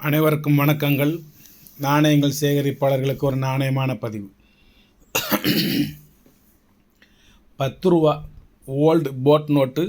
அனைவருக்கும் வணக்கங்கள். நாணயங்கள் சேகரிப்பாளர்களுக்கு ஒரு நாணயமான பதிவு. 10 ரூபா ஓல்டு போட் நோட்டு.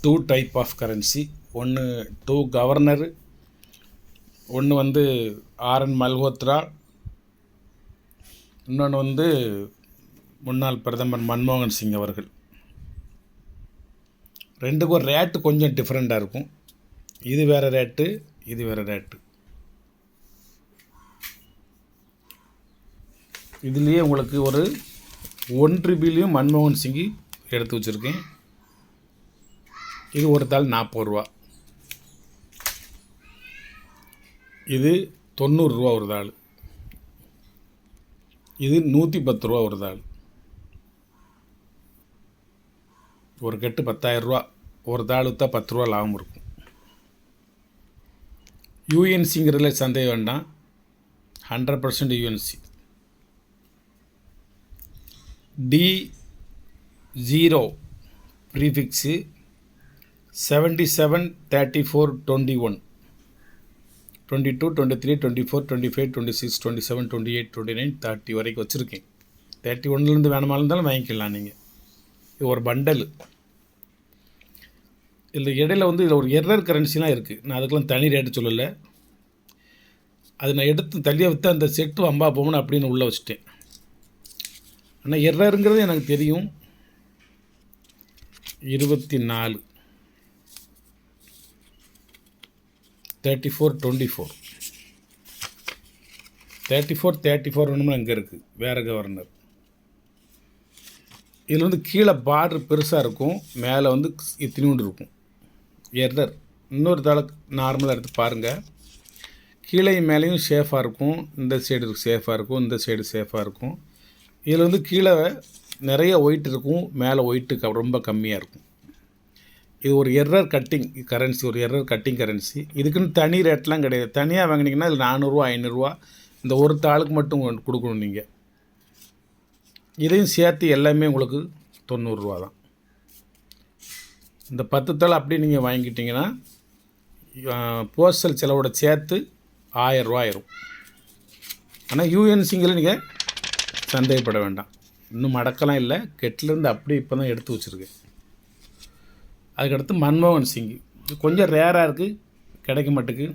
2 type of currency. ஒன்று 2 கவர்னர், ஒன்று ஆர்என் மல்ஹோத்ரா, இன்னொன்று முன்னாள் பிரதமர் மன்மோகன் சிங் அவர்கள். ரெண்டுக்கும் ரேட்டு கொஞ்சம் டிஃப்ரெண்ட்டாக இருக்கும். இது வேறு ரேட்டு, இது வேறு ரேட்டு. இதுலேயே உங்களுக்கு ஒரு 1 ரூபாயும் மன்மோகன் சிங்கி எடுத்து வச்சுருக்கேன். இது ஒரு தாள் 40 ரூபா. இது 90 ரூபா ஒரு தாள். இது 110 ரூபா ஒரு தாள். ஒரு கட்டு 10,000 ரூபா. ஒரு தாள் விற்றா 10 ரூபா லாபம் இருக்கும். யூஎன்சிங்கிறதுல சந்தேகம் வேண்டாம். 100% யூஎன்சி. D0 ப்ரீஃபிக்ஸு 77 34 21 22 23 24 25 26 27 28 29 30 வரைக்கும் வச்சுருக்கேன். 31லேருந்து வேணுமா இருந்தாலும் வாங்கிக்கலாம் நீங்கள். இது ஒரு பண்டல். இதில் இடையில இதில் ஒரு எரர் கரன்சிலாம் இருக்குது. நான் அதுக்கெலாம் தனி ரேட்டு சொல்லலை. அது நான் எடுத்து தள்ளியாக விற்று அந்த செட்டு அம்பா போகணும் அப்படின்னு உள்ளே வச்சுட்டேன். ஆனால் எரருங்கிறது எனக்கு தெரியும். 24 34 24 34 34 ஒன்றுமே அங்கே இருக்குது. வேறு கவர்னர். இதில் கீழே பார்டர் பெருசாக இருக்கும், மேலே இத்தினூண்டு இருக்கும். எரர். இன்னொரு தாளை நார்மலாக எடுத்து பாருங்கள். கீழே மேலேயும் சேஃபாக இருக்கும். இந்த சைடு சேஃபாக இருக்கும், இந்த சைடு சேஃபாக இருக்கும். இதில் கீழே நிறைய ஒயிட் இருக்கும், மேலே ஒயிட்டு ரொம்ப கம்மியாக இருக்கும். இது ஒரு எரர் கட்டிங் கரன்சி, ஒரு எரர் கட்டிங் கரன்சி. இதுக்குன்னு தனி ரேட்லாம் கிடையாது. தனியாக வாங்கினீங்கன்னா இதில் 400 500 இந்த ஒரு தாளுக்கு மட்டும் கொடுக்கணும் நீங்கள். இதையும் சேர்த்து எல்லாமே உங்களுக்கு 90 ரூபா தான். இந்த 10 தாள் அப்படி நீங்கள் வாங்கிக்கிட்டிங்கன்னா போஸ்டல் செலவோட சேர்த்து 1000 ரூபா ஆயிரும். ஆனால் யூஎன்சிங்கில் நீங்கள் சந்தேகப்பட வேண்டாம். இன்னும் மடக்கலாம் இல்லை, கெட்டிலேருந்து அப்படி இப்போ தான் எடுத்து வச்சுருக்கேன். அதுக்கடுத்து மன்மோகன் சிங். கொஞ்சம் ரேராக இருக்குது, கிடைக்க மாட்டுக்கு.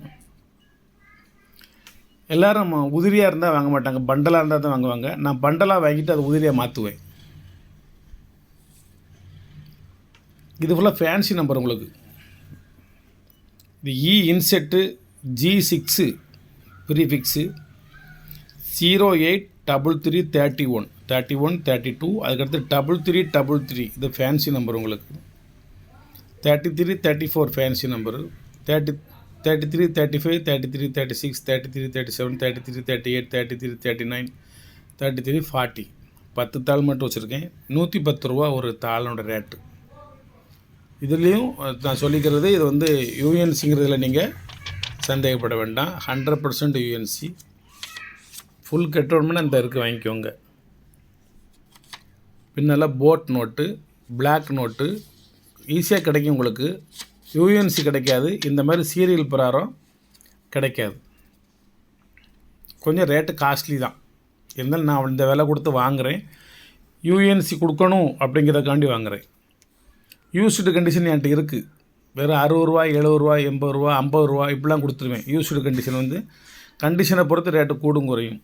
எல்லோரும் உதிரியாக இருந்தால் வாங்க மாட்டாங்க, பண்டலாக இருந்தால் தான் வாங்குவாங்க. நான் பண்டலாக வாங்கிட்டு அதை உதிரியாக மாற்றுவேன். இது ஃபுல்லாக ஃபேன்சி நம்பர் உங்களுக்கு. இது இன்செட்டு G6 ப்ரீஃபிக்ஸு 08 33 31 31 32. அதுக்கடுத்து 33 இது ஃபேன்சி நம்பர் உங்களுக்கு. 33 34 ஃபேன்சி நம்பரு. 33 35 33 36 33 37 33 38 33 39 33 40. 10 தாள் மட்டும் வச்சுருக்கேன். 110 ரூபா ஒரு தாளோட ரேட்டு. இதுலேயும் நான் சொல்லிக்கிறது, இது யூஎன்சிங்கிறதுல நீங்கள் சந்தேகப்பட வேண்டாம். 100% யூஎன்சி. ஃபுல் கட்டணும்னா இந்த இருக்குது, வாங்கிக்கோங்க. பின்னால் போட் நோட்டு, பிளாக் நோட்டு ஈஸியாக கிடைக்கும் உங்களுக்கு. யூஎன்சி கிடைக்காது. இந்த மாதிரி சீரியல் பிரகாரம் கிடைக்காது. கொஞ்சம் ரேட்டு காஸ்ட்லி தான். இருந்தாலும் நான் இந்த விலை கொடுத்து வாங்குகிறேன். யூஎன்சி கொடுக்கணும் அப்படிங்கிறதுக்காண்டி வாங்குகிறேன். யூஸ்டு கண்டிஷன் என்கிட்ட இருக்குது. வெறும் 60 ரூபா 70 ரூபா 80 ரூபா 50 ரூபா இப்படிலாம் கொடுத்துருவேன். யூஸ்டு கண்டிஷன் கண்டிஷனை பொறுத்து ரேட்டு கூடும் குறையும்.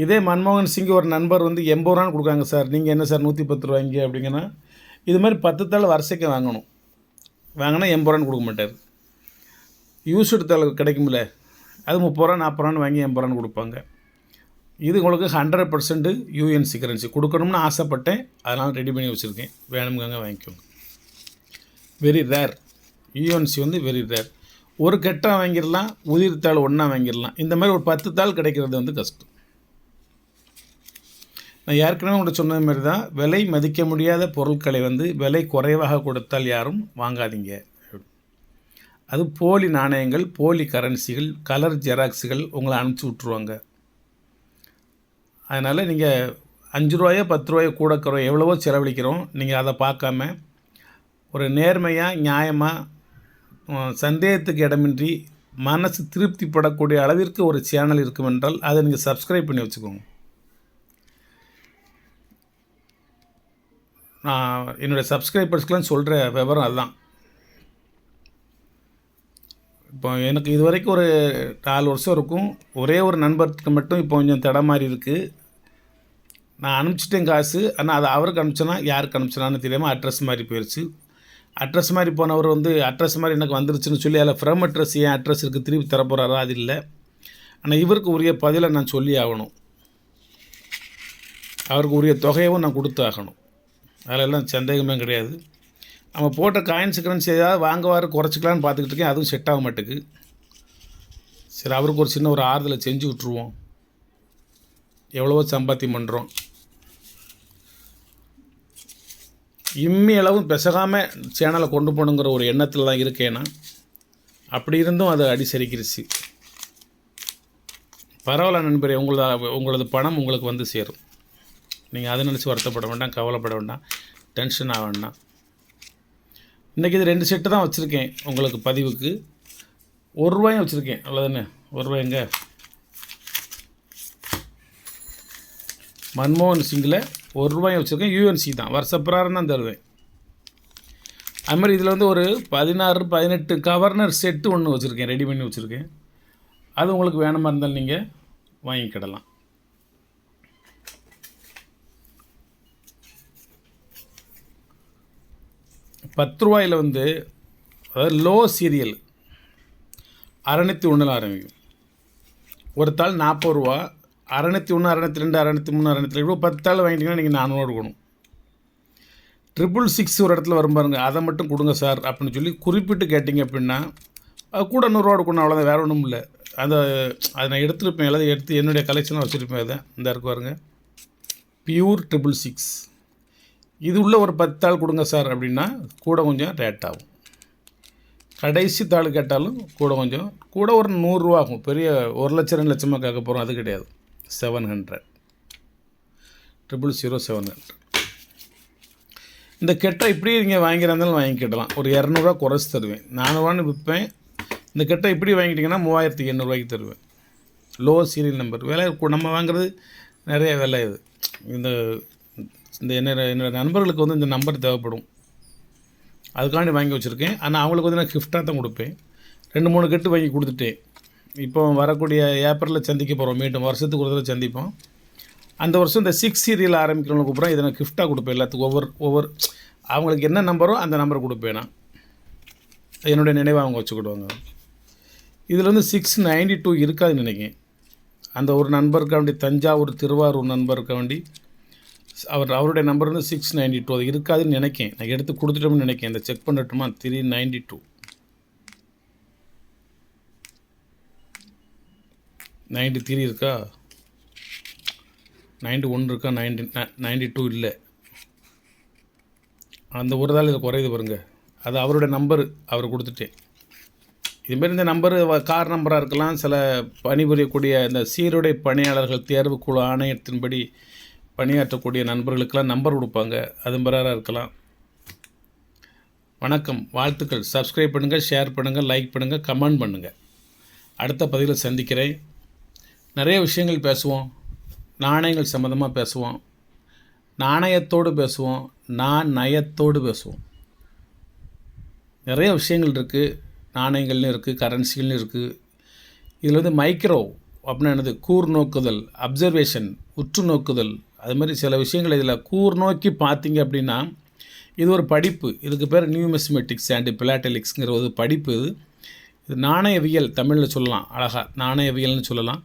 இதே மன்மோகன் சிங் ஒரு நண்பர் 80 ரூபான்னு கொடுக்காங்க சார், நீங்கள் என்ன சார் 110 ரூபாய்ங்க அப்படிங்கன்னா, இது மாதிரி 10 தாள் வரிசைக்கு வாங்கணும். வாங்கினா 80 ரூபான்னு கொடுக்க மாட்டார். யூஸ்டு தாள் கிடைக்கும்ல, அது 30 ரூபா 40 ரூபான்னு வாங்கி 80 ரூபான்னு கொடுப்பாங்க. இது உங்களுக்கு 100% யூஎன்சி கரன்சி கொடுக்கணும்னு ஆசைப்பட்டேன். அதனால் ரெடி பண்ணி வச்சுருக்கேன். வேணுங்காங்க வாங்கிக்கோங்க. Very rare. UNC very rare. ஒரு கெட்டாக வாங்கிடலாம், உதிர்த்தாள் ஒன்றா வாங்கிடலாம். இந்த மாதிரி ஒரு 10 தாள் கிடைக்கிறது கஷ்டம். நான் ஏற்கனவே உங்கள்கிட்ட சொன்ன மாதிரி தான், விலை மதிக்க முடியாத பொருட்களை விலை குறைவாக கொடுத்தால் யாரும் வாங்காதீங்க. அது போலி நாணயங்கள், போலி கரன்சிகள், கலர் ஜெராக்ஸுகள் உங்களை அனுப்பிச்சி விட்ருவாங்க. அதனால் நீங்கள் 5 ரூபாயோ 10 ரூபாயோ கூட குறைய எவ்வளவோ செலவழிக்கிறோம். நீங்கள் அதை பார்க்காம ஒரு நேர்மையாக நியாயமாக சந்தேகத்துக்கு இடமின்றி மனசு திருப்திப்படக்கூடிய அளவிற்கு ஒரு சேனல் இருக்கும் என்றால் அதை நீங்கள் சப்ஸ்கிரைப் பண்ணி வச்சுக்கோங்க. நான் என்னுடைய சப்ஸ்கிரைபர்ஸ்க்கெலாம் சொல்கிற விவரம் அதுதான். இப்போ எனக்கு இது வரைக்கும் ஒரு 4 வருஷம் இருக்கும். ஒரே ஒரு நண்பருக்கு மட்டும் இப்போ கொஞ்சம் தடமாறி இருக்குது. நான் அனுப்பிச்சிட்டேன் காசு. ஆனால் அதை அவருக்கு அனுப்பிச்சேன்னா யாருக்கு அனுப்பிச்சனான்னு தெரியாமல் அட்ரஸ் மாதிரி போயிடுச்சு. அட்ரஸ் மாதிரி போனவர் அட்ரஸ் மாதிரி எனக்கு வந்துருச்சுன்னு சொல்லி அதில் ஃப்ரம் அட்ரஸ் ஏன் அட்ரஸ் இருக்குது திருப்பி தரப்போகிறாரா அது இல்லை. ஆனால் இவருக்கு உரிய பதிலை நான் சொல்லி ஆகணும். அவருக்கு உரிய தொகையவும் நான் கொடுத்து ஆகணும். அதிலெல்லாம் சந்தேகமே கிடையாது. நம்ம போட்ட காயின்ஸ் கரன்சி ஏதாவது வாங்குவார் குறைச்சிக்கலான்னு பார்த்துக்கிட்டு இருக்கேன். அதுவும் செட் ஆக மாட்டேங்குது. சரி, அவருக்கு ஒரு சின்ன ஒரு ஆறுதலை செஞ்சு விட்ருவோம். எவ்வளவோ சம்பாத்தியம் பண்ணுறோம். இம்மி அளவும் பெசகாமல் சேனலை கொண்டு போகணுங்கிற ஒரு எண்ணத்தில் தான் இருக்கேன்னா, அப்படி இருந்தும் அது அடிசரிக்கிருச்சு. பரவாயில்ல நண்பரே, உங்களது பணம் உங்களுக்கு வந்து சேரும். நீங்கள் அதை நினச்சி வருத்தப்பட வேண்டாம், கவலைப்பட வேண்டாம், டென்ஷன் ஆக வேண்டாம். இன்றைக்கி இது 2 செட்டு தான் வச்சுருக்கேன் உங்களுக்கு பதிவுக்கு. ₹1 வச்சுருக்கேன், அவ்வளோதானே. ₹1 எங்க மன்மோகன் சிங்கில் ₹1 வச்சுருக்கேன். யூஎன்சி தான், வருஷப்பிராரம் தான் தருவேன். அது மாதிரி இதில் வந்து ஒரு 16-18 கவர்னர் செட்டு ஒன்று வச்சுருக்கேன், ரெடி பண்ணி வச்சுருக்கேன். அது உங்களுக்கு வேணுமா இருந்தாலும் நீங்கள் வாங்கிக்கிடலாம். ₹10 வந்து அதாவது லோ சீரியல் 601 ஆரம்பிக்கும். ஒரு தாள் ₹40, 601, 602, 603, 607 10 தாள் வாங்கிட்டீங்கன்னா நீங்கள் 400 கொடுக்கணும். 666 ஒரு இடத்துல வரும் பாருங்க, அதை மட்டும் கொடுங்க சார் அப்படின்னு சொல்லி குறிப்பிட்டு கேட்டிங்க அப்படின்னா அது கூட ₹100 கொடுக்கணும், அவ்வளோதான், வேறு ஒன்றும் இல்லை. அதை நான் எடுத்துருப்பேன், எல்லாத்தையும் எடுத்து என்னுடைய கலெக்ஷனாக வச்சுருப்பேன். அதை இந்த இருக்கு பாருங்க, பியூர் 666. இது உள்ள ஒரு 10 தாள் கொடுங்க சார் அப்படின்னா கூட கொஞ்சம் ரேட் ஆகும். கடைசி தாள் கேட்டாலும் கூட ஒரு ₹100 ஆகும். பெரிய 1 லட்சம் 2 லட்சமாக கேட்க போகிறோம், அது கிடையாது. 700 000 இந்த கெட்டை இப்படியே நீங்கள் வாங்கிறாந்தாலும் வாங்கிக்கிடலாம். ஒரு ₹200 குறைச்சி தருவேன். 400 விற்பேன். இந்த கெட்டை இப்படி வாங்கிட்டிங்கன்னா 3800 தருவேன். லோ சீரியல் நம்பர் விலை நம்ம வாங்குறது நிறைய விலை. இது என்னோடய நண்பர்களுக்கு வந்து இந்த நம்பர் தேவைப்படும், அதுக்காண்டி வாங்கி வச்சுருக்கேன். ஆனால் அவங்களுக்கு வந்து நான் கிஃப்டாக தான் கொடுப்பேன். 2-3 கெட்டு வாங்கி கொடுத்துட்டேன். இப்போ வரக்கூடிய ஏப்ரலில் சந்திக்க போகிறோம், மீண்டும் வருஷத்துக்கு ஒரு தடவை சந்திப்போம். அந்த வருஷம் இந்த 6 சீரியல் ஆரம்பிக்கிறவங்களுக்கு அப்புறம் இதை நான் கிஃப்டாக கொடுப்பேன். எல்லாத்துக்கும் ஒவ்வொரு அவங்களுக்கு என்ன நம்பரோ அந்த நம்பரை கொடுப்பேன். நான் என்னுடைய நினைவை அவங்க வச்சுக்கிடுவாங்க. இதில் வந்து 692 இருக்காதுன்னு நினைக்கிறேன். அந்த ஒரு நண்பருக்காண்டி, தஞ்சாவூர் திருவாரூர் நண்பருக்காண்டி அவருடைய நம்பர் வந்து 692 அது இருக்காதுன்னு நினைக்கேன். நான் எடுத்து கொடுத்துட்டோம்னு நினைக்கிறேன். இந்த செக் பண்ணட்டுமா? 392 93 இருக்கா, 91 இருக்கா, 92 இல்லை. அந்த ஒரு தாள் இதில் குறையுது பாருங்க, அது அவருடைய நம்பரு, அவர் கொடுத்துட்டேன். இதுமாரி இந்த நம்பரு கார் நம்பராக இருக்கலாம். சில பணிபுரியக்கூடிய இந்த சீருடை பணியாளர்கள் தேர்வுக்குழு ஆணையத்தின்படி பணியாற்றக்கூடிய நண்பர்களுக்கெல்லாம் நம்பர் கொடுப்பாங்க, அது மாதிரியாக இருக்கலாம். வணக்கம், வாழ்த்துக்கள். சப்ஸ்கிரைப் பண்ணுங்கள், ஷேர் பண்ணுங்கள், லைக் பண்ணுங்கள், கமெண்ட் பண்ணுங்கள். அடுத்த பதிவில் சந்திக்கிறேன். நிறைய விஷயங்கள் பேசுவோம். நாணயங்கள் சம்மந்தமாக பேசுவோம், நாணயத்தோடு பேசுவோம், நயத்தோடு பேசுவோம். நிறைய விஷயங்கள் இருக்குது. நாணயங்கள்னு இருக்குது, கரன்சிகள்னு இருக்குது. இதில் வந்து மைக்ரோ அப்படின்னா என்னது, கூர் நோக்குதல், அப்சர்வேஷன், உற்று நோக்குதல், அது மாதிரி சில விஷயங்கள் இதில் கூர் நோக்கி பார்த்தீங்க அப்படின்னா இது ஒரு படிப்பு. இதுக்கு பேர் நியூமெஸ்மெட்டிக்ஸ் அண்ட் பிலாட்டலிக்ஸுங்கிற ஒரு படிப்பு. இது நாணயவியல் தமிழில் சொல்லலாம், அழகாக நாணயவியல்னு சொல்லலாம்.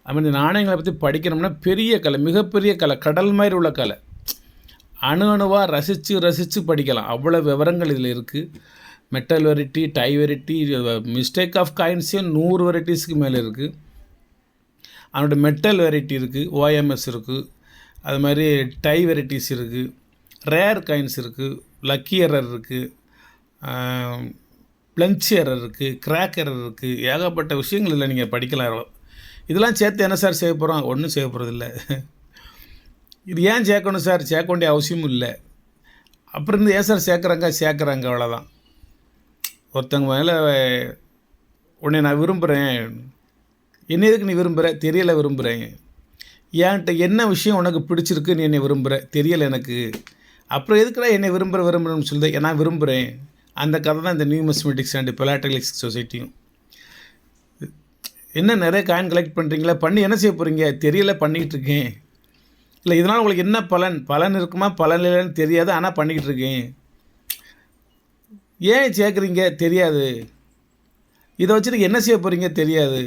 அதுமாதிரி நாணயங்களை பற்றி படிக்கணும்னா பெரிய கலை, மிகப்பெரிய கலை, கடல் மாதிரி உள்ள கலை. அணுவாக ரசித்து படிக்கலாம். அவ்வளோ விவரங்கள் இதில் இருக்குது. Metal variety, die variety, mistake of காயின்ஸே 100 வெரைட்டிஸ்க்கு மேலே இருக்குது. அதனோட மெட்டல் வெரைட்டி இருக்குது, ஓஎம்எஸ் இருக்குது, அது மாதிரி டை வெரைட்டிஸ் இருக்குது, ரேர் காயின்ஸ் இருக்குது, லக்கி எரர் இருக்குது, பிளஞ்ச் எரர் இருக்குது, கிராக் எரர் இருக்குது. ஏகப்பட்ட விஷயங்கள் இல்லை, நீங்கள் படிக்கலாம். இதெல்லாம் சேர்த்து என்ன சார் செய்ய போகிறோம்? ஒன்றும் செய்ய போகிறதில்ல. இது ஏன் சேர்க்கணும் சார்? சேர்க்க வேண்டிய அவசியமும் இல்லை. அப்புறம் ஏன் சார் சேர்க்குறாங்க, அவ்வளோதான். ஒருத்தவங்க மேலே உன்னை நான் விரும்புகிறேன். என்ன எதுக்கு நீ விரும்புகிற? தெரியலை, விரும்புகிறேன். என்கிட்ட என்ன விஷயம் உனக்கு பிடிச்சிருக்கு நீ என்னை விரும்புகிற? தெரியலை எனக்கு. அப்புறம் எதுக்குடா என்னை விரும்புகிறேன்னு சொல்லுது? நான் விரும்புகிறேன். அந்த கதை தான் இந்த நியூமிஸ்மெட்டிக்ஸ் அண்ட் பிலாட்டலிக்ஸ் சொசைட்டியும். என்ன நிறைய காயின் கலெக்ட் பண்ணுறீங்களா? பண்ணி என்ன செய்ய போகிறீங்க? தெரியலை, பண்ணிக்கிட்டு இருக்கேன். இல்லை, இதனால் உங்களுக்கு என்ன பலன் இருக்குமா பலன் இல்லைன்னு தெரியாது, ஆனால் பண்ணிக்கிட்டு இருக்கேன். ஏன் சேர்க்குறீங்க? தெரியாது. இதை வச்சுட்டு என்ன செய்ய போகிறீங்க? தெரியாது.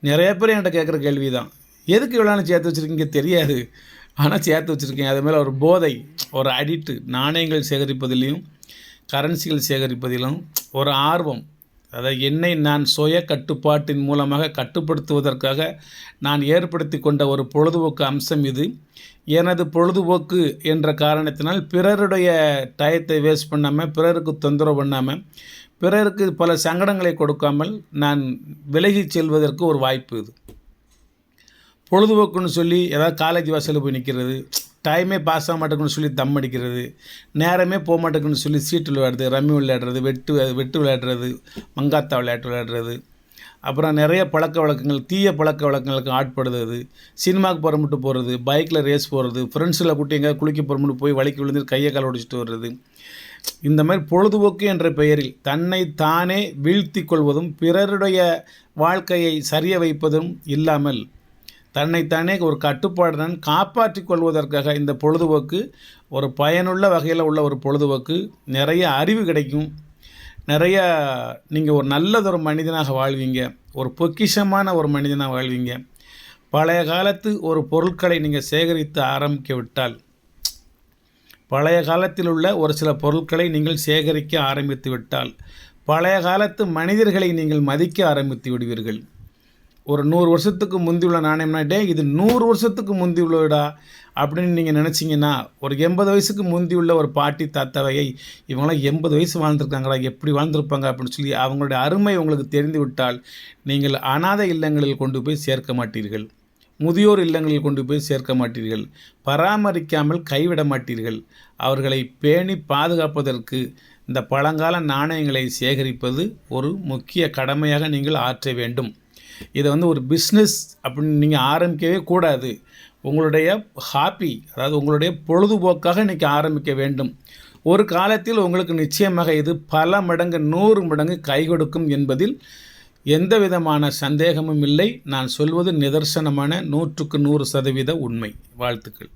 நிறைய பேர் என்கிட்ட கேட்குற கேள்வி தான். எதுக்கு இவ்வளோ சேர்த்து வச்சுருக்கீங்க? தெரியாது, ஆனால் சேர்த்து வச்சுருக்கேன். அது மேலே ஒரு போதை, ஒரு அடிக்ட்டு. நாணயங்கள் சேகரிப்பதிலையும் கரன்சிகள் சேகரிப்பதிலும் ஒரு ஆர்வம். அதாவது என்னை நான் சுய கட்டுப்பாட்டின் மூலமாக கட்டுப்படுத்துவதற்காக நான் ஏற்படுத்தி கொண்ட ஒரு பொழுதுபோக்கு அம்சம் இது. எனது பொழுதுபோக்கு என்ற காரணத்தினால் பிறருடைய டயத்தை வேஸ்ட் பண்ணாமல், பிறருக்கு தொந்தரவு பண்ணாமல், பிறருக்கு பல சங்கடங்களை கொடுக்காமல் நான் விலகி செல்வதற்கு ஒரு வாய்ப்பு இது. பொழுதுபோக்குன்னு சொல்லி ஏதாவது காலேஜ் வாசலில் போய் நிற்கிறது, டைமே பாஸ் ஆக மாட்டேங்குன்னு சொல்லி தம் அடிக்கிறது, நேரமே போக மாட்டேங்குன்னு சொல்லி சீட்டு விளையாடுறது, ரம்மி விளையாடுறது, வெட்டு விளையாடுறது, மங்காத்தா விளையாட்டு விளையாடுறது, அப்புறம் நிறைய பழக்க வழக்கங்கள், தீய பழக்க வழக்கங்களுக்கு ஆட்படுறது, சினிமாவுக்கு புறம்பட்டு போகிறது, பைக்கில் ரேஸ் போகிறது, ஃப்ரெண்ட்ஸில் கூட்டி எங்கேயாவது குளிக்க புறம்பட்டு போய் வலிக்கு விழுந்து கையை கால் உடைச்சிட்டு வர்றது. இந்த மாதிரி பொழுதுபோக்கு என்ற பெயரில் தன்னை தானே வீழ்த்தி கொள்வதும் பிறருடைய வாழ்க்கையை சரிய வைப்பதும் இல்லாமல் தன்னைத்தானே ஒரு கட்டுப்பாடுடன் காப்பாற்றிக் கொள்வதற்காக இந்த பொழுதுபோக்கு ஒரு பயனுள்ள வகையில் உள்ள ஒரு பொழுதுபோக்கு. நிறைய அறிவு கிடைக்கும், நிறைய நீங்கள் ஒரு நல்லதொரு மனிதனாக வாழ்வீங்க, ஒரு பொக்கிஷமான ஒரு மனிதனாக வாழ்வீங்க. பழைய காலத்து ஒரு பொருட்களை நீங்கள் சேகரித்து ஆரம்பிக்க விட்டால், பழைய காலத்தில் உள்ள ஒரு சில பொருட்களை நீங்கள் சேகரிக்க ஆரம்பித்து விட்டால், பழைய காலத்து மனிதர்களை நீங்கள் மதிக்க ஆரம்பித்து விடுவீர்கள். ஒரு 100 வருஷத்துக்கு முந்தியுள்ள நாணயம்னாட்டே இது 100 வருஷத்துக்கு முந்தி உள்ளடா அப்படின்னு நீங்கள் நினச்சிங்கன்னா, ஒரு 80 வயசுக்கு முந்தியுள்ள ஒரு பாட்டி தாத்தாவையை இவங்களாம் 80 வயசு வாழ்ந்துருக்காங்களா, எப்படி வாழ்ந்துருப்பாங்க அப்படின்னு சொல்லி அவங்களுடைய அருமை உங்களுக்கு தெரிந்து விட்டால், நீங்கள் அநாதை இல்லங்களில் கொண்டு போய் சேர்க்க மாட்டீர்கள், முதியோர் இல்லங்களில் கொண்டு போய் சேர்க்க மாட்டீர்கள், பராமரிக்காமல் கைவிட மாட்டீர்கள். அவர்களை பேணி பாதுகாப்பதற்கு இந்த பழங்கால நாணயங்களை சேகரிப்பது ஒரு முக்கிய கடமையாக நீங்கள் ஆற்ற வேண்டும். இதை ஒரு பிஸ்னஸ் அப்படின்னு நீங்கள் ஆரம்பிக்கவே கூடாது. உங்களுடைய ஹாப்பி, அதாவது உங்களுடைய பொழுதுபோக்காக இன்றைக்கி ஆரம்பிக்க வேண்டும். ஒரு காலத்தில் உங்களுக்கு நிச்சயமாக இது பல மடங்கு 100 மடங்கு கை கொடுக்கும் என்பதில் எந்த விதமான சந்தேகமும் இல்லை. நான் சொல்வது நிதர்சனமான 100% உண்மை. வாழ்த்துக்கள்.